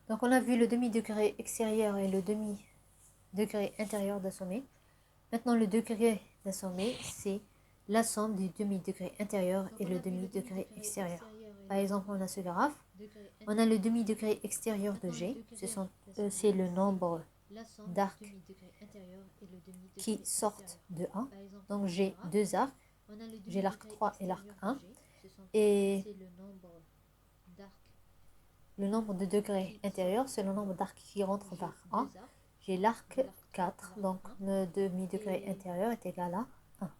Donc on a vu le demi-degré extérieur et le demi-degré intérieur d'un sommet. Maintenant le degré d'un sommet, c'est la somme du demi-degré intérieur et le demi-degré extérieur. Par exemple, on a ce graphe. On a le demi-degré extérieur de G. C'est le nombre d'arcs qui sortent de A. Donc j'ai deux arcs. J'ai l'arc 3 et l'arc 1. Et le nombre de degrés intérieurs, c'est le nombre d'arcs qui rentrent vers A. J'ai l'arc 4, donc le demi-degré intérieur est égal à 1.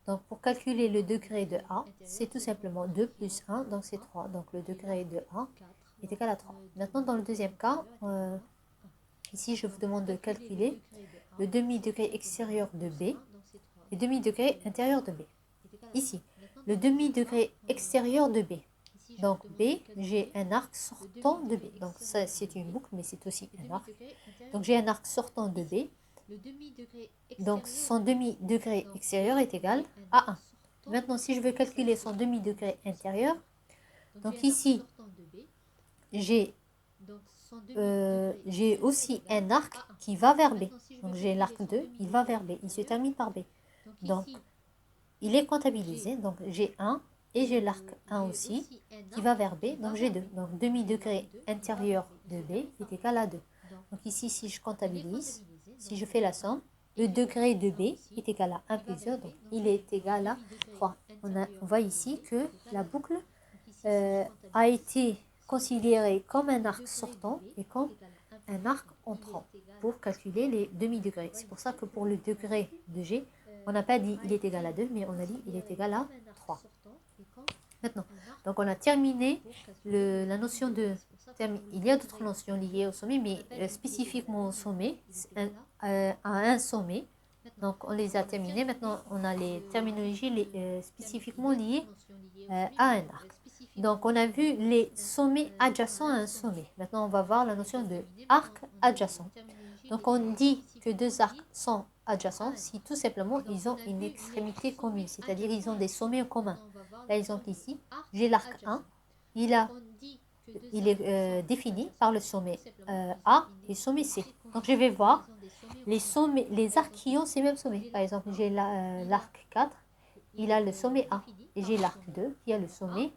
Donc pour calculer le degré de A, c'est tout simplement 2 plus 1, donc c'est 3. Donc le degré de A est égal à 3. Maintenant dans le deuxième cas, ici je vous demande de calculer le demi-degré extérieur de B et demi-degré intérieur de B. Ici, le demi-degré extérieur de B. Donc B, j'ai un arc sortant de B. Donc ça, c'est une boucle, mais c'est aussi un arc. Donc j'ai un arc sortant de B. Donc son demi-degré extérieur est égal à 1. Maintenant, si je veux calculer son demi-degré intérieur, donc ici, j'ai aussi un arc qui va vers B. Donc j'ai l'arc 2, il va vers B, il se termine par B. Donc il est comptabilisé, donc j'ai 1 et j'ai l'arc 1 aussi qui va vers B, donc j'ai 2. Donc demi-degré intérieur de B est égal à 2. Donc ici, si je comptabilise, si je fais la somme, le degré de B est égal à 1 plus 2, donc il est égal à 3. On voit ici que la boucle a été considérée comme un arc sortant et comme un arc entrant pour calculer les demi-degrés. C'est pour ça que pour le degré de G, on n'a pas dit il est égal à 2, mais on a dit il est égal à 3. Maintenant, donc on a terminé la notion de... Il y a d'autres notions liées au sommet, mais spécifiquement au sommet, à un sommet. Donc on les a terminées. Maintenant, on a les terminologies spécifiquement liées à un arc. Donc on a vu les sommets adjacents à un sommet. Maintenant, on va voir la notion de arc adjacent. Donc on dit que deux arcs sont adjacents si tout simplement ils ont une extrémité commune, c'est-à-dire ils ont des sommets en commun. Par exemple ici, j'ai l'arc 1, il est défini par le sommet A et le sommet C. Donc je vais voir les arcs qui ont ces mêmes sommets. Par exemple, j'ai l'arc 4, il a le sommet A. Et j'ai l'arc 2 qui a le sommet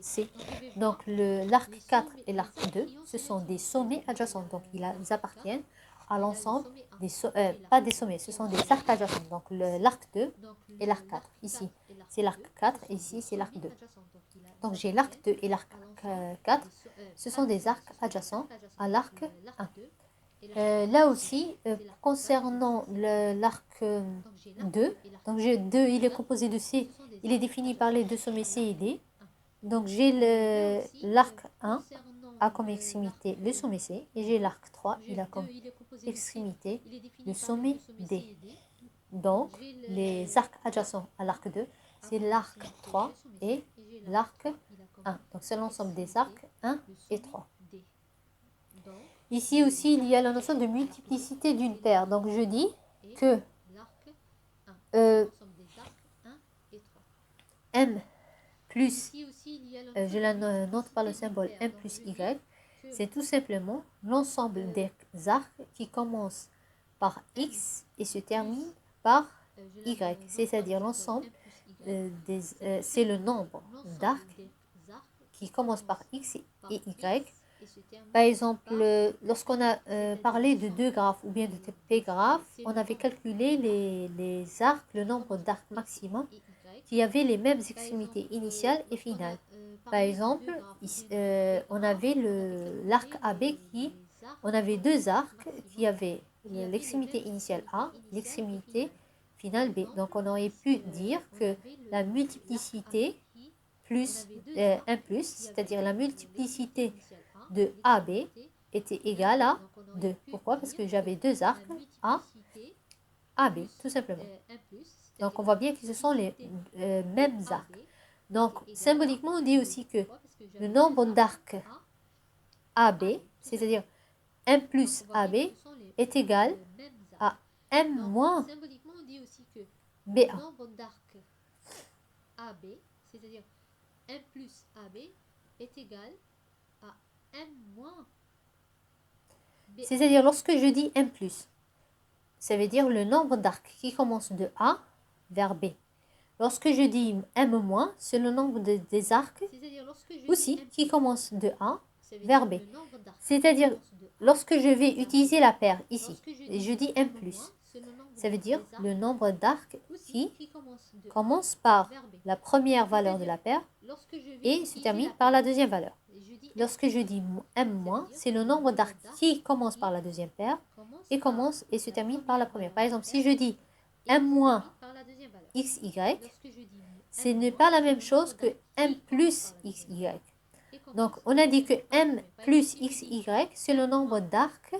C. Donc l'arc 4 et l'arc 2, ce sont des sommets adjacents. Donc ils appartiennent à l'ensemble pas des sommets, ce sont des arcs adjacents. Donc l'arc 2 et l'arc 4. Ici, c'est l'arc 4 et ici, c'est l'arc 2. Donc j'ai l'arc 2 et l'arc 4, ce sont des arcs adjacents à l'arc 1. Là aussi, concernant l'arc 2, donc j'ai 2, il est composé de C, il est défini par les deux sommets C et D. Donc j'ai l'arc 1 a comme extrémité le sommet C et j'ai l'arc 3, il a comme extrémité le sommet D. Donc les arcs adjacents à l'arc 2, c'est l'arc 3 et l'arc 1. Donc c'est l'ensemble des arcs 1 et 3. Ici aussi, il y a la notion de multiplicité d'une paire. Donc je dis que M plus, je la note par le symbole M plus Y, c'est tout simplement l'ensemble des arcs qui commencent par X et se terminent par Y. C'est-à-dire l'ensemble, c'est le nombre d'arcs qui commencent par X et Y. Par exemple, lorsqu'on a parlé de deux graphes ou bien de P graphes, on avait calculé les arcs, le nombre d'arcs maximum qui avaient les mêmes extrémités initiales et finales. Par exemple, on avait l'arc AB on avait deux arcs qui avaient l'extrémité initiale A, l'extrémité finale B. Donc on aurait pu dire que la multiplicité plus 1 plus, c'est-à-dire la multiplicité de AB était égale à 2. Pourquoi? Parce que j'avais deux arcs A, AB, tout simplement. Donc on voit bien que ce sont les mêmes arcs. Donc symboliquement, on dit aussi que le nombre d'arcs AB, c'est-à-dire 1 plus AB, est égal à M moins BA. C'est-à-dire lorsque je dis M+, ça veut dire le nombre d'arcs qui commence de A vers B. Lorsque je dis M-, c'est le nombre des arcs aussi qui commence de A vers B. C'est-à-dire, lorsque je vais utiliser la paire ici, et je dis M+, ça veut dire le nombre d'arcs qui commence par la première valeur de la paire et se termine par la deuxième valeur. Lorsque je dis M-, c'est le nombre d'arcs qui commence par la deuxième paire et commence et se termine par la première. Par exemple, si je dis M- XY, ce n'est pas la même chose que M plus XY. Donc, on a dit que M plus XY, c'est le nombre d'arcs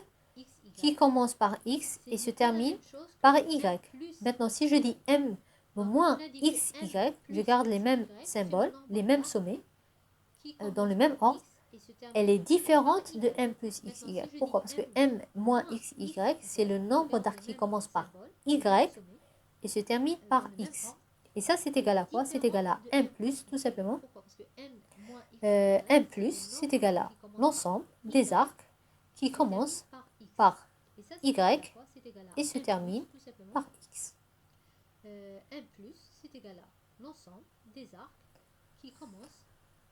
qui commence par X et se termine par Y. Maintenant, si je dis M moins XY, je garde les mêmes symboles, les mêmes sommets, dans le même ordre. Elle est différente de M plus XY. Pourquoi? Parce que M moins XY, c'est le nombre d'arcs qui commence par Y et se termine par X. Et ça, c'est égal à quoi? C'est égal à M plus, tout simplement. M plus, c'est égal à l'ensemble des arcs qui commencent par Y et se terminent par X. M plus, c'est égal à l'ensemble des arcs qui commencent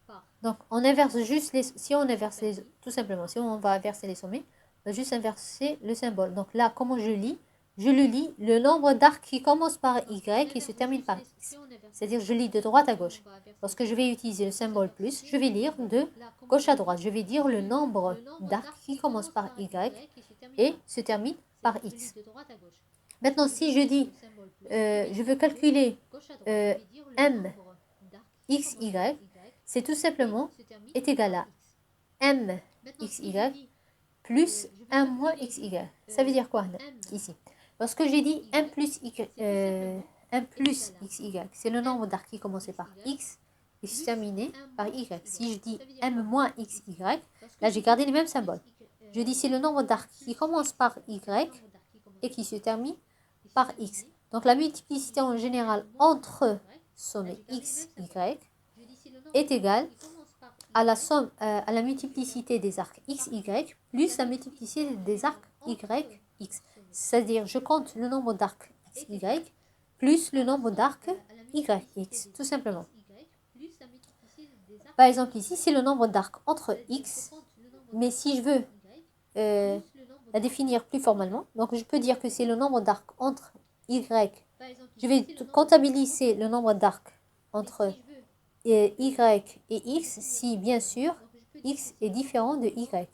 par... Donc, on inverse juste les... Si on inverse les... Tout simplement, si on va inverser les sommets, on va juste inverser le symbole. Donc là, comment je lis? Je le lis le nombre d'arcs qui commence par Y et se termine par X. C'est-à-dire, je lis de droite à gauche. Lorsque je vais utiliser le symbole plus, je vais lire de gauche à droite. Je vais dire le nombre d'arcs qui commence par Y et se termine par X. Maintenant, si je dis, je veux calculer M XY, c'est tout simplement est égal à M XY plus 1 moins XY. Ça veut dire quoi ici? Lorsque j'ai dit M plus XY, c'est le nombre d'arcs qui commence par X et se terminé par Y. Si je dis M moins XY, là j'ai gardé les mêmes symboles. Je dis c'est le nombre d'arcs qui commence par Y et qui se termine par X. Donc la multiplicité en général entre sommets X, Y est égale à la somme, à la multiplicité des arcs x, y plus la multiplicité des arcs y, x. C'est-à-dire, je compte le nombre d'arcs x, y plus le nombre d'arcs y, x, tout simplement. Par exemple, ici, c'est le nombre d'arcs entre x, mais si je veux la définir plus formellement, donc je peux dire que c'est le nombre d'arcs entre y. Je vais comptabiliser le nombre d'arcs entre y et x si bien sûr x est différent de y.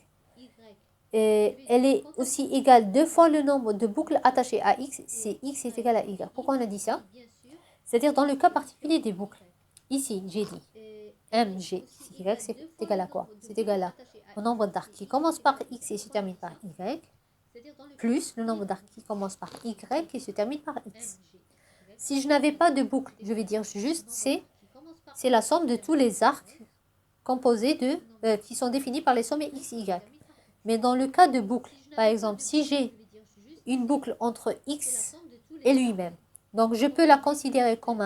Elle est aussi égale 2 fois le nombre de boucles attachées à x si x est égal à y. Pourquoi on a dit ça? C'est-à-dire dans le cas particulier des boucles. Ici, j'ai dit mg y, c'est égal à quoi? C'est égal à le nombre d'arcs qui commence par x et se termine par y, plus le nombre d'arcs qui commence par y et se termine par x. Si je n'avais pas de boucle, je vais dire juste c'est la somme de tous les arcs composés de, qui sont définis par les sommets x, y. Mais dans le cas de boucle, par exemple, si j'ai une boucle entre x et lui-même, donc je peux la considérer comme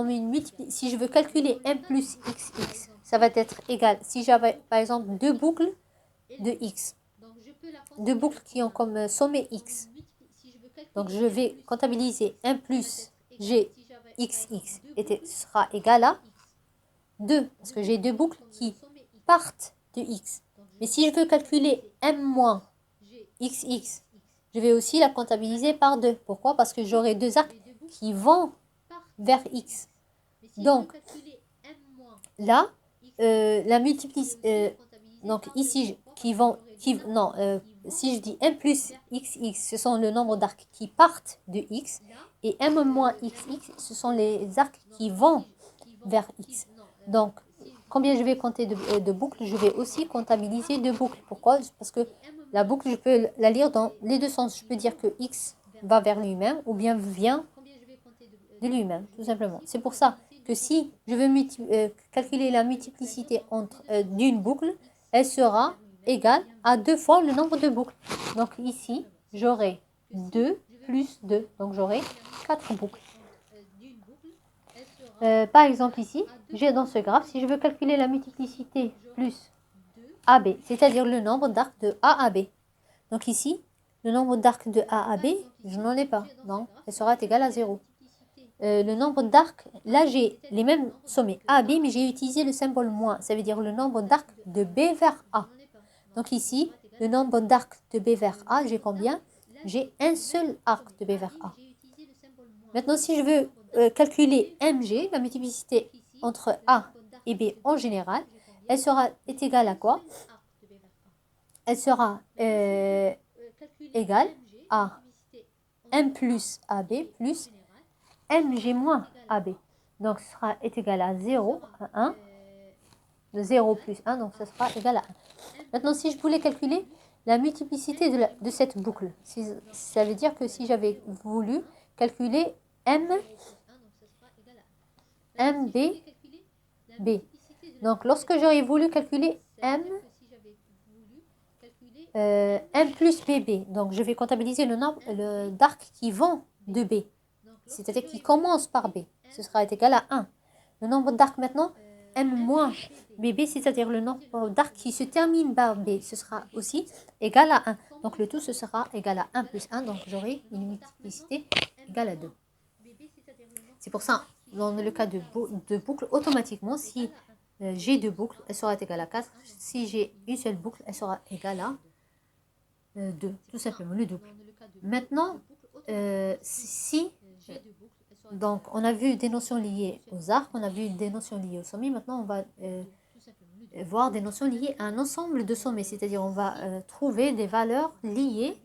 une multiplication. Si je veux calculer m plus xx, ça va être égal. Si j'avais par exemple deux boucles de x, deux boucles qui ont comme sommet x, donc je vais comptabiliser m plus g xx sera égal à 2, parce que j'ai deux boucles qui partent de x. Mais si je veux calculer m moins xx, je vais aussi la comptabiliser par 2. Pourquoi? Parce que j'aurai deux arcs qui vont vers x. Donc, là, la multiplicité... donc ici, si je dis m plus xx, ce sont le nombre d'arcs qui partent de x. Et m moins xx, ce sont les arcs qui vont vers x. Donc, combien je vais compter de boucles? Je vais aussi comptabiliser de boucles. Pourquoi? Parce que la boucle, je peux la lire dans les deux sens. Je peux dire que x va vers lui-même ou bien vient de lui-même, tout simplement. C'est pour ça que si je veux calculer la multiplicité d'une boucle, elle sera égale à 2 fois le nombre de boucles. Donc ici, j'aurai 2 plus 2. Donc j'aurai 4 boucles. Par exemple ici, j'ai dans ce graphe, si je veux calculer la multiplicité plus AB, c'est-à-dire le nombre d'arcs de A à B. Donc ici, le nombre d'arcs de A à B, je n'en ai pas. Donc, elle sera égale à 0. Le nombre d'arcs, là j'ai les mêmes sommets A, B, mais j'ai utilisé le symbole moins. Ça veut dire le nombre d'arcs de B vers A. Donc ici, le nombre d'arcs de B vers A, j'ai combien? J'ai un seul arc de B vers A. Maintenant, si je veux calculer MG, la multiplicité entre A et B en général, elle sera égale à quoi? Elle sera égale à M plus AB plus MG moins AB. Donc, ce sera égal à 0, à 1. 0 plus 1, donc ce sera égal à 1. Maintenant, si je voulais calculer la multiplicité de cette boucle, ça veut dire que si j'avais voulu calculer MB, B. Donc, lorsque j'aurais voulu calculer M plus BB, donc je vais comptabiliser le nombre d'arcs qui vont de B, c'est-à-dire qui commence par B. Ce sera égal à 1. Le nombre d'arcs maintenant, M moins BB, c'est-à-dire le nombre d'arcs qui se termine par B, ce sera aussi égal à 1. Donc le tout, ce sera égal à 1 plus 1, donc j'aurai une multiplicité égale à 2. C'est pour ça, dans le cas de boucle, automatiquement, si j'ai deux boucles, elle sera égale à 4. Si j'ai une seule boucle, elle sera égale à 2, tout simplement, le double. Maintenant, donc on a vu des notions liées aux arcs, on a vu des notions liées au sommet. Maintenant, on va voir des notions liées à un ensemble de sommets, c'est-à-dire on va trouver des valeurs liées,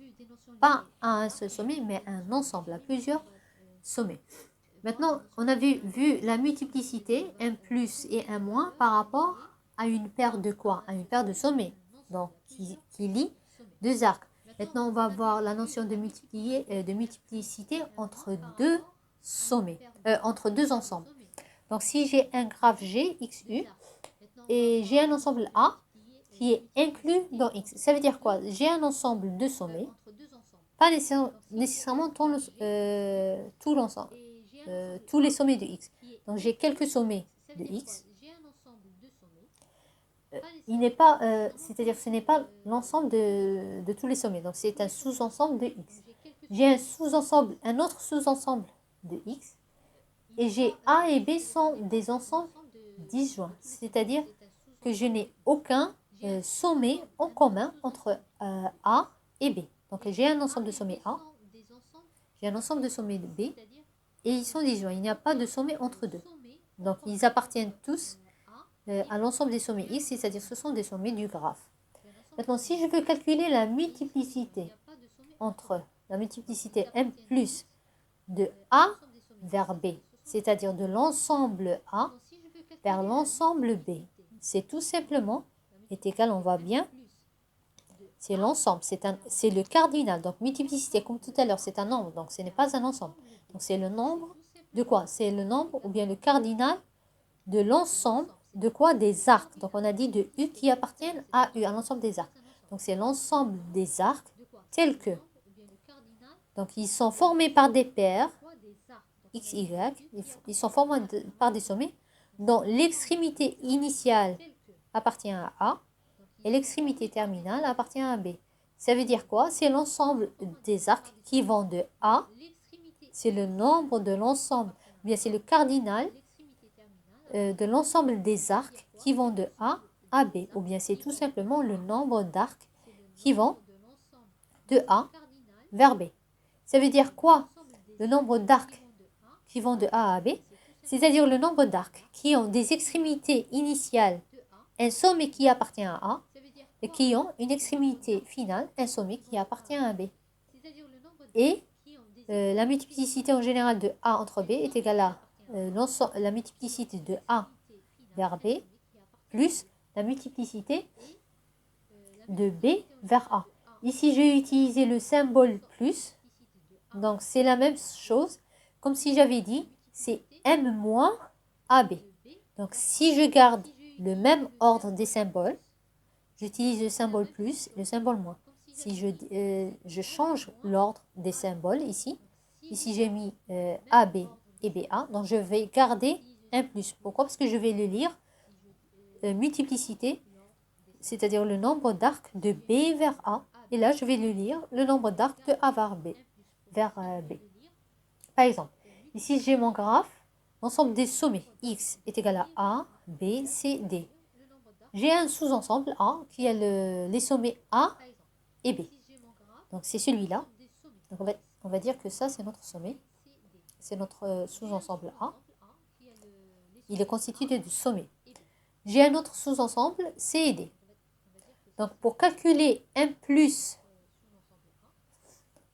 pas à un seul sommet, mais à un ensemble, à plusieurs sommets. Maintenant, on a vu la multiplicité, un plus et un moins, par rapport à une paire de quoi? À une paire de sommets, donc qui lie deux arcs. Maintenant, on va voir la notion de multiplicité entre deux sommets, entre deux ensembles. Donc, si j'ai un graphe G, XU, et j'ai un ensemble A qui est inclus dans X, ça veut dire quoi? J'ai un ensemble de sommets, pas nécessairement tout l'ensemble. Tous les sommets de X. Donc, j'ai quelques sommets de X. Il n'est pas, c'est-à-dire ce n'est pas l'ensemble de tous les sommets. Donc, c'est un sous-ensemble de X. J'ai un autre sous-ensemble de X. Et j'ai A et B sont des ensembles disjoints. C'est-à-dire que je n'ai aucun sommet en commun entre A et B. Donc, j'ai un ensemble de sommets A. J'ai un ensemble de sommets de B. Et ils sont disjoints. Il n'y a pas de sommet entre deux. Donc, ils appartiennent tous à l'ensemble des sommets X, c'est-à-dire ce sont des sommets du graphe. Maintenant, si je veux calculer la multiplicité entre la multiplicité M plus de A vers B, c'est-à-dire de l'ensemble A vers l'ensemble B, c'est tout simplement, est égal, on voit bien, c'est l'ensemble, c'est le cardinal. Donc, multiplicité, comme tout à l'heure, c'est un nombre, donc ce n'est pas un ensemble. Donc, c'est le nombre de quoi? C'est le nombre ou bien le cardinal de l'ensemble de quoi? Des arcs. Donc, on a dit de U qui appartiennent à U, à l'ensemble des arcs. Donc, c'est l'ensemble des arcs tels que. Donc, ils sont formés par des paires, X, Y. Ils sont formés par des sommets dont l'extrémité initiale appartient à A et l'extrémité terminale appartient à B. Ça veut dire quoi? C'est l'ensemble des arcs qui vont de A. C'est le nombre de l'ensemble, bien c'est le cardinal de l'ensemble des arcs qui vont de A à B, ou bien c'est tout simplement le nombre d'arcs qui vont de A vers B. Ça veut dire quoi? Le nombre d'arcs qui vont de A à B, c'est-à-dire le nombre d'arcs qui ont des extrémités initiales, un sommet qui appartient à A, et qui ont une extrémité finale, un sommet qui appartient à B. Et la multiplicité en général de A entre B est égale à la multiplicité de A vers B plus la multiplicité de B vers A. Ici, j'ai utilisé le symbole plus. Donc, c'est la même chose. Comme si j'avais dit, c'est M moins AB. Donc, si je garde le même ordre des symboles, j'utilise le symbole plus et le symbole moins. Si je change l'ordre des symboles ici j'ai mis AB et BA, donc je vais garder un plus. Pourquoi? Parce que je vais le lire multiplicité, c'est-à-dire le nombre d'arcs de B vers A Et là, je vais le lire, le nombre d'arcs de A vers B. Par exemple, ici, j'ai mon graphe. L'ensemble des sommets x est égal à A, B, C, D. J'ai un sous-ensemble A qui a les sommets A et B. Donc, c'est celui-là. Donc, on va dire que ça, c'est notre sommet. C'est notre sous-ensemble A. Il est constitué de sommets. J'ai un autre sous-ensemble C et D. Donc, pour calculer 1 plus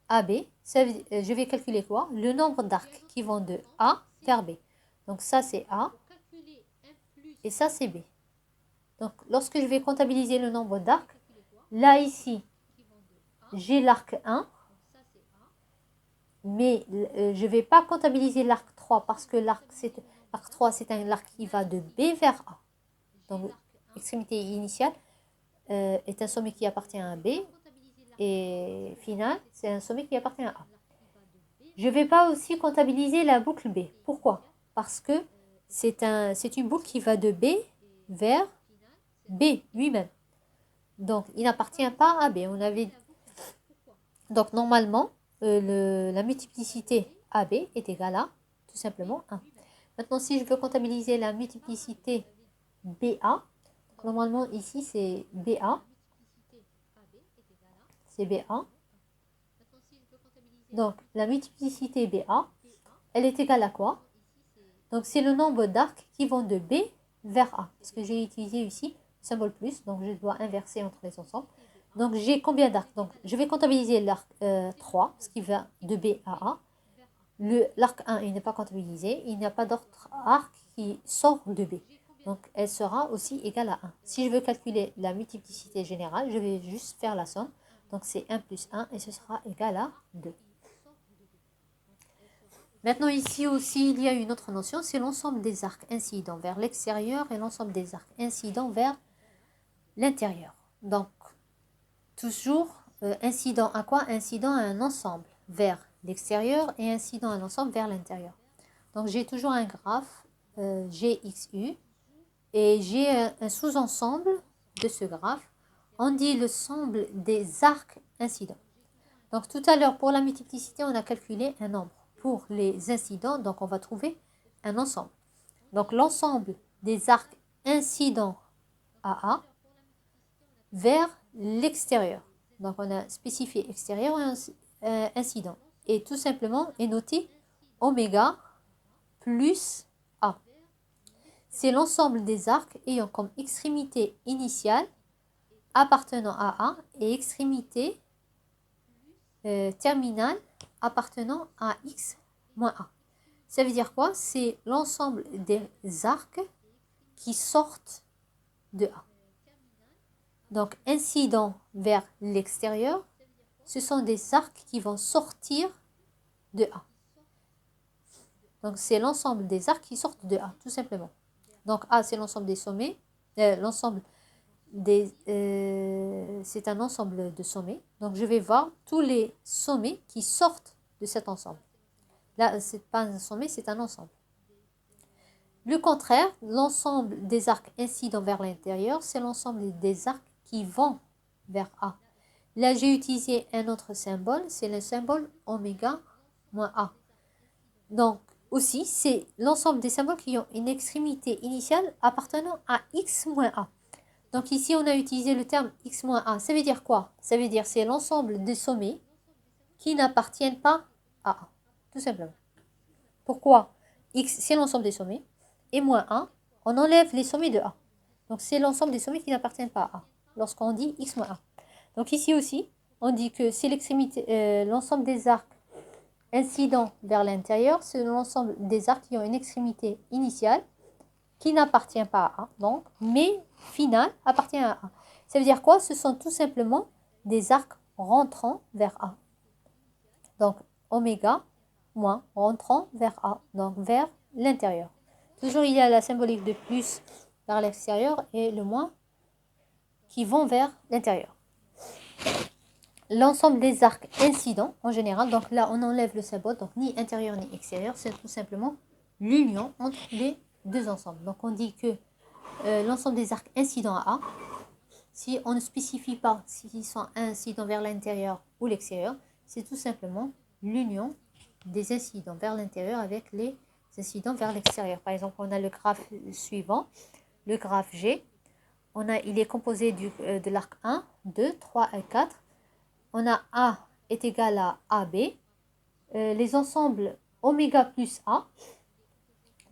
AB, je vais calculer quoi? Le nombre d'arcs qui vont de A vers B. Donc, ça, c'est A. Et ça, c'est B. Donc, lorsque je vais comptabiliser le nombre d'arcs, là, ici, j'ai l'arc 1. Mais je ne vais pas comptabiliser l'arc 3 parce que l'arc 3, c'est un arc qui va de B vers A. Donc, l'extrémité initiale est un sommet qui appartient à B. Et final, c'est un sommet qui appartient à A. Je ne vais pas aussi comptabiliser la boucle B. Pourquoi? Parce que c'est une boucle qui va de B vers B lui-même. Donc, il n'appartient pas à B. Donc, normalement, la multiplicité AB est égale à, tout simplement, 1. Maintenant, si je veux comptabiliser la multiplicité BA, normalement, ici, c'est BA. C'est BA. Donc, la multiplicité BA, elle est égale à quoi? Donc, c'est le nombre d'arcs qui vont de B vers A. Parce que j'ai utilisé ici le symbole plus, donc je dois inverser entre les ensembles. Donc, j'ai combien d'arcs? Donc, je vais comptabiliser l'arc 3, ce qui va de B à A. L'arc 1, il n'est pas comptabilisé. Il n'y a pas d'autre arc qui sort de B. Donc, elle sera aussi égale à 1. Si je veux calculer la multiplicité générale, je vais juste faire la somme. Donc, c'est 1 plus 1 et ce sera égal à 2. Maintenant, ici aussi, il y a une autre notion, c'est l'ensemble des arcs incidents vers l'extérieur et l'ensemble des arcs incidents vers l'intérieur. Donc, toujours incident à quoi? Incident à un ensemble vers l'extérieur et incident à un ensemble vers l'intérieur. Donc, j'ai toujours un graphe GXU et j'ai un sous-ensemble de ce graphe. On dit l'ensemble des arcs incidents. Donc, tout à l'heure, pour la multiplicité, on a calculé un nombre. Pour les incidents, donc on va trouver un ensemble. Donc, l'ensemble des arcs incidents à A vers l'extérieur. Donc, on a spécifié extérieur et incident. Et tout simplement est noté oméga plus A. C'est l'ensemble des arcs ayant comme extrémité initiale appartenant à A et extrémité terminale appartenant à x moins A. Ça veut dire quoi? C'est l'ensemble des arcs qui sortent de A. Donc, incident vers l'extérieur, ce sont des arcs qui vont sortir de A. Donc, c'est l'ensemble des arcs qui sortent de A, tout simplement. Donc, A, c'est l'ensemble des sommets. C'est un ensemble de sommets. Donc, je vais voir tous les sommets qui sortent de cet ensemble. Là, ce n'est pas un sommet, c'est un ensemble. Le contraire, l'ensemble des arcs incidents vers l'intérieur, c'est l'ensemble des arcs qui vont vers A. Là, j'ai utilisé un autre symbole, c'est le symbole oméga moins A. Donc, aussi, c'est l'ensemble des symboles qui ont une extrémité initiale appartenant à x moins A. Donc, ici, on a utilisé le terme x moins A. Ça veut dire quoi? Ça veut dire c'est l'ensemble des sommets qui n'appartiennent pas à A. Tout simplement. Pourquoi? X, c'est l'ensemble des sommets. Et moins 1, on enlève les sommets de A. Donc, c'est l'ensemble des sommets qui n'appartiennent pas à A. Lorsqu'on dit x moins A. Donc, ici aussi, on dit que c'est l'ensemble des arcs incidents vers l'intérieur. C'est l'ensemble des arcs qui ont une extrémité initiale qui n'appartient pas à A. Donc, mais finale appartient à A. Ça veut dire quoi? Ce sont tout simplement des arcs rentrant vers A. Donc, oméga moins rentrant vers A, donc vers l'intérieur. Toujours, il y a la symbolique de plus vers l'extérieur et le moins qui vont vers l'intérieur. L'ensemble des arcs incidents, en général, donc là, on enlève le symbole, donc ni intérieur ni extérieur, c'est tout simplement l'union entre les deux ensembles. Donc, on dit que l'ensemble des arcs incidents à A, Si on ne spécifie pas s'ils sont incidents vers l'intérieur ou l'extérieur, c'est tout simplement l'union des incidents vers l'intérieur avec les incidents vers l'extérieur. Par exemple, on a le graphe suivant, le graphe G. Il est composé de l'arc 1, 2, 3 et 4. On a A est égal à AB. Les ensembles oméga plus A.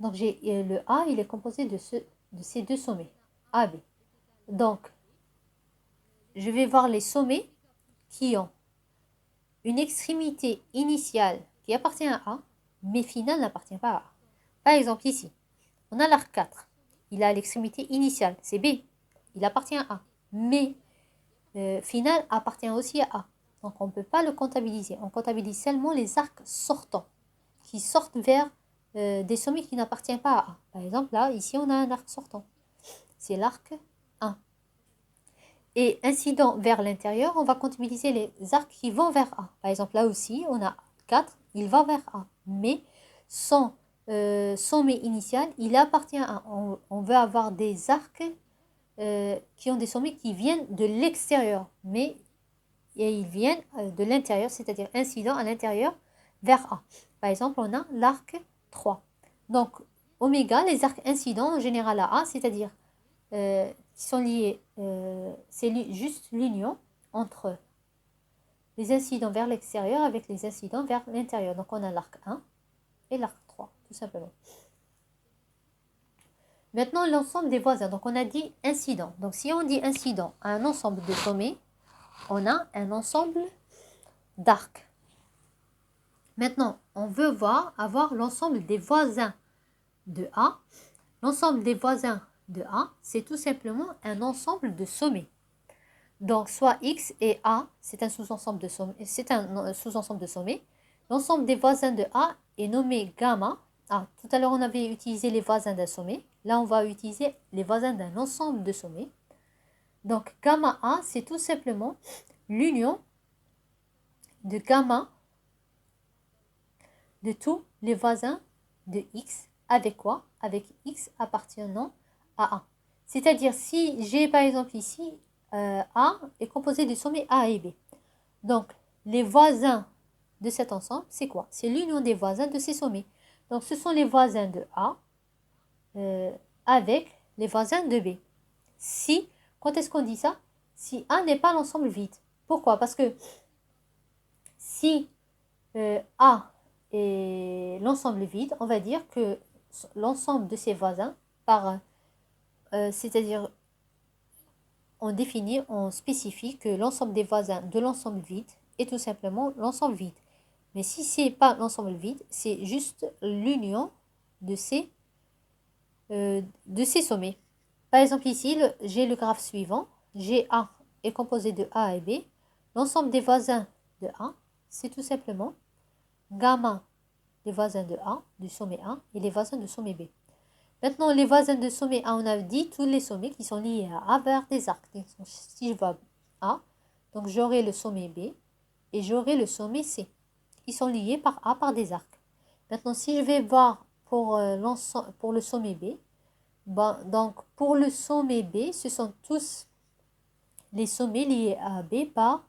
Donc, le A, il est composé de ces deux sommets, AB. Donc, je vais voir les sommets qui ont une extrémité initiale qui appartient à A, mais finale n'appartient pas à A. Par exemple, ici, on a l'arc 4. Il a l'extrémité initiale, c'est B. Il appartient à A. Mais final appartient aussi à A. Donc, on ne peut pas le comptabiliser. On comptabilise seulement les arcs sortants qui sortent vers des sommets qui n'appartiennent pas à A. Par exemple, là, ici, on a un arc sortant. C'est l'arc 1. Et incident vers l'intérieur, on va comptabiliser les arcs qui vont vers A. Par exemple, là aussi, on a 4, il va vers A. Mais son sommet initial, il appartient à A. On veut avoir des arcs qui ont des sommets qui viennent de l'extérieur. Mais ils viennent de l'intérieur, c'est-à-dire incident à l'intérieur vers A. Par exemple, on a l'arc 3. Donc, oméga, les arcs incidents en général à A, c'est-à-dire qui sont liés, c'est juste l'union entre les incidents vers l'extérieur avec les incidents vers l'intérieur. Donc, on a l'arc 1 et l'arc 3, tout simplement. Maintenant, l'ensemble des voisins. Donc, on a dit incident. Donc, si on dit incident à un ensemble de sommets, on a un ensemble d'arcs. Maintenant, on veut avoir l'ensemble des voisins de A. L'ensemble des voisins de A, c'est tout simplement un ensemble de sommets. Donc, soit X et A, c'est un sous-ensemble de sommets. L'ensemble des voisins de A est nommé gamma. Ah, tout à l'heure, on avait utilisé les voisins d'un sommet. Là, on va utiliser les voisins d'un ensemble de sommets. Donc, gamma A, c'est tout simplement l'union de gamma de tous les voisins de X. Avec quoi? Avec X appartenant à A. C'est-à-dire, si j'ai par exemple ici, A est composé des sommets A et B. Donc, les voisins de cet ensemble, c'est quoi? C'est l'union des voisins de ces sommets. Donc, ce sont les voisins de A avec les voisins de B. Quand est-ce qu'on dit ça? Si A n'est pas l'ensemble vide. Pourquoi? Parce que si A est l'ensemble vide, on va dire que l'ensemble de ses voisins, c'est-à-dire on spécifie que l'ensemble des voisins de l'ensemble vide est tout simplement l'ensemble vide. Mais si ce n'est pas l'ensemble vide, c'est juste l'union de ces sommets. Par exemple ici, j'ai le graphe suivant. GA est composé de A et B. L'ensemble des voisins de A, c'est tout simplement gamma des voisins de A, du sommet A, et les voisins de sommet B. Maintenant, les voisins de sommet A, on a dit tous les sommets qui sont liés à A vers des arcs. Si je vois A, donc j'aurai le sommet B et j'aurai le sommet C. Ils sont liés par A par des arcs. Maintenant, si je vais voir pour le sommet B, donc pour le sommet B, ce sont tous les sommets liés à B par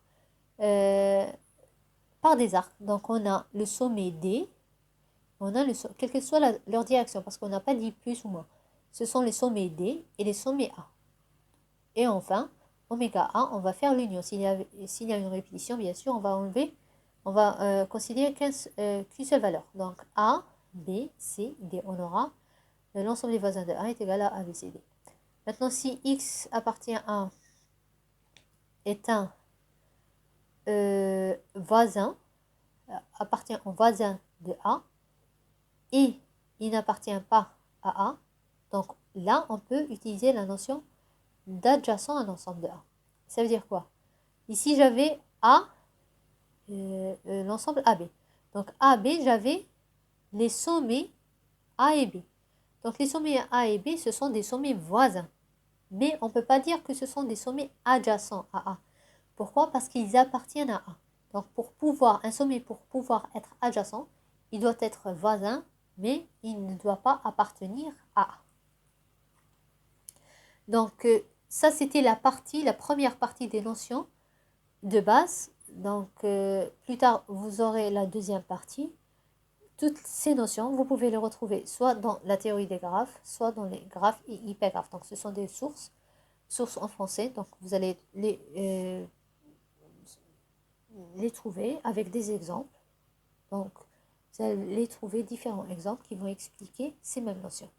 des arcs. Donc, on a le sommet D. Quelle que soit leur direction, parce qu'on n'a pas dit plus ou moins. Ce sont les sommets D et les sommets A. Et enfin, oméga A, on va faire l'union. S'il y a une répétition, bien sûr, on va considérer qu'une seule valeur. Donc A, B, C, D. On aura l'ensemble des voisins de A est égal à A, B, C, D. Maintenant, si X appartient à est un voisin, appartient au voisin de A, et il n'appartient pas à A, donc là, on peut utiliser la notion d'adjacent à l'ensemble de A. Ça veut dire quoi? Ici, j'avais A, l'ensemble AB. Donc, AB, j'avais les sommets A et B. Donc, les sommets A et B, ce sont des sommets voisins. Mais on ne peut pas dire que ce sont des sommets adjacents à A. Pourquoi? Parce qu'ils appartiennent à A. Donc, un sommet, pour pouvoir être adjacent, il doit être voisin, mais il ne doit pas appartenir à A. Donc, ça c'était la première partie des notions de base. Donc, plus tard, vous aurez la deuxième partie. Toutes ces notions, vous pouvez les retrouver soit dans la théorie des graphes, soit dans les graphes et hypergraphes. Donc, ce sont des sources en français. Donc, vous allez les trouver avec des exemples. Donc, vous allez trouver différents exemples qui vont expliquer ces mêmes notions.